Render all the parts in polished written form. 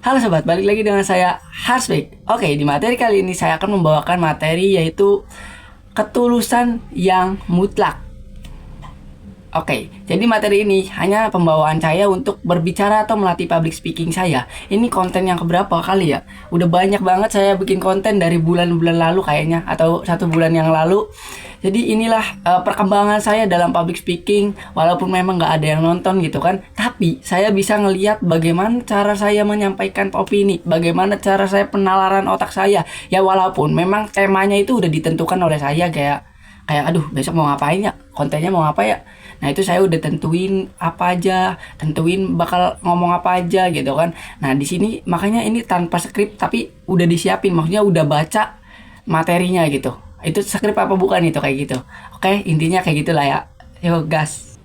Halo sobat, balik lagi dengan saya Harsbeck. Oke, di materi kali ini saya akan membawakan materi yaitu ketulusan yang mutlak. Oke, jadi materi ini hanya pembawaan saya untuk berbicara atau melatih public speaking saya. Ini konten yang keberapa kali ya? Udah banyak banget saya bikin konten dari bulan-bulan lalu kayaknya, atau 1 bulan yang lalu. Jadi inilah perkembangan saya dalam public speaking. Walaupun memang nggak ada yang nonton gitu kan, tapi saya bisa ngelihat bagaimana cara saya menyampaikan opini, bagaimana cara saya penalaran otak saya. Ya walaupun memang temanya itu udah ditentukan oleh saya, kayak aduh besok mau ngapain ya, kontennya mau apa ya. Nah itu saya udah tentuin apa aja, tentuin bakal ngomong apa aja gitu kan. Nah di sini makanya ini tanpa skrip tapi udah disiapin, maksudnya udah baca materinya gitu. Itu skrip apa bukan itu kayak gitu. Oke, intinya kayak gitulah ya. Yuk gas.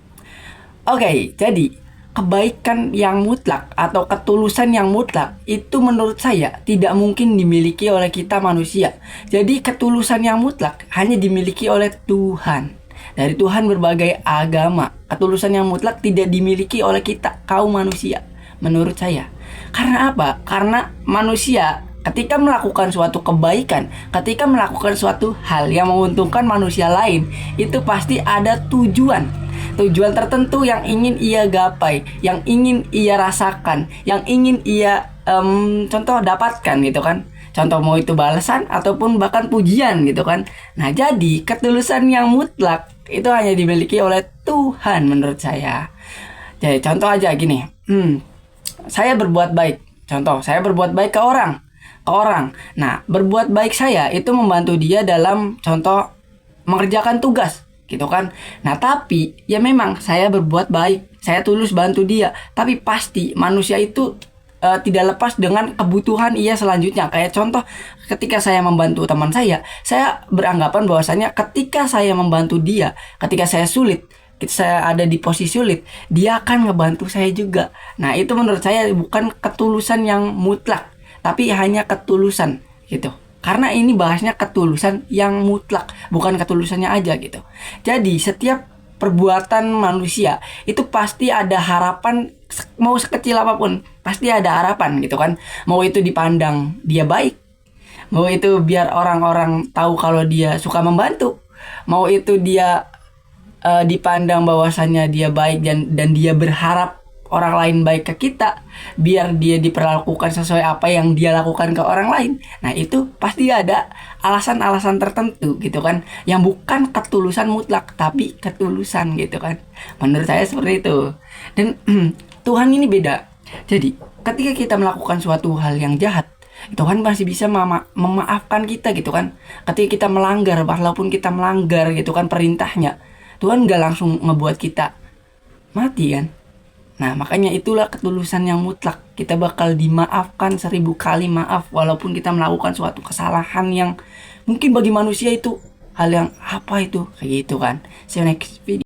Oke, jadi kebaikan yang mutlak atau ketulusan yang mutlak itu menurut saya tidak mungkin dimiliki oleh kita manusia. Jadi ketulusan yang mutlak hanya dimiliki oleh Tuhan. Dari Tuhan berbagai agama. Ketulusan yang mutlak tidak dimiliki oleh kita kaum manusia, menurut saya. Karena apa? Karena manusia ketika melakukan suatu kebaikan, ketika melakukan suatu hal yang menguntungkan manusia lain, itu pasti ada tujuan tertentu yang ingin ia gapai, yang ingin ia rasakan, yang ingin ia contoh dapatkan gitu kan. Contoh mau itu balasan ataupun bahkan pujian gitu kan. Nah jadi ketulusan yang mutlak itu hanya dimiliki oleh Tuhan menurut saya. Jadi contoh aja gini, saya berbuat baik. Contoh saya berbuat baik ke orang. Nah berbuat baik saya itu membantu dia dalam contoh mengerjakan tugas gitu kan. Nah tapi ya memang saya berbuat baik, saya tulus bantu dia, tapi pasti manusia itu tidak lepas dengan kebutuhan ia selanjutnya. Kayak contoh ketika saya membantu teman saya beranggapan bahwasanya ketika saya membantu dia, ketika saya sulit, saya ada di posisi sulit, dia akan ngebantu saya juga. Nah itu menurut saya bukan ketulusan yang mutlak, tapi hanya ketulusan gitu. Karena ini bahasnya ketulusan yang mutlak, bukan ketulusannya aja gitu. Jadi setiap perbuatan manusia itu pasti ada harapan, mau sekecil apapun pasti ada harapan gitu kan. Mau itu dipandang dia baik, mau itu biar orang-orang tahu kalau dia suka membantu, mau itu dia dipandang bahwasannya dia baik dan dia berharap orang lain baik ke kita, biar dia diperlakukan sesuai apa yang dia lakukan ke orang lain. Nah itu pasti ada alasan-alasan tertentu gitu kan, yang bukan ketulusan mutlak tapi ketulusan gitu kan. Menurut saya seperti itu. Dan Tuhan ini beda. Jadi ketika kita melakukan suatu hal yang jahat, Tuhan masih bisa memaafkan kita gitu kan. Ketika kita melanggar, walaupun kita melanggar gitu kan perintahnya, Tuhan gak langsung ngebuat kita mati kan. Nah makanya itulah ketulusan yang mutlak. Kita bakal dimaafkan 1000 kali maaf, walaupun kita melakukan suatu kesalahan yang mungkin bagi manusia itu hal yang apa itu kayak gitu kan. See you next video.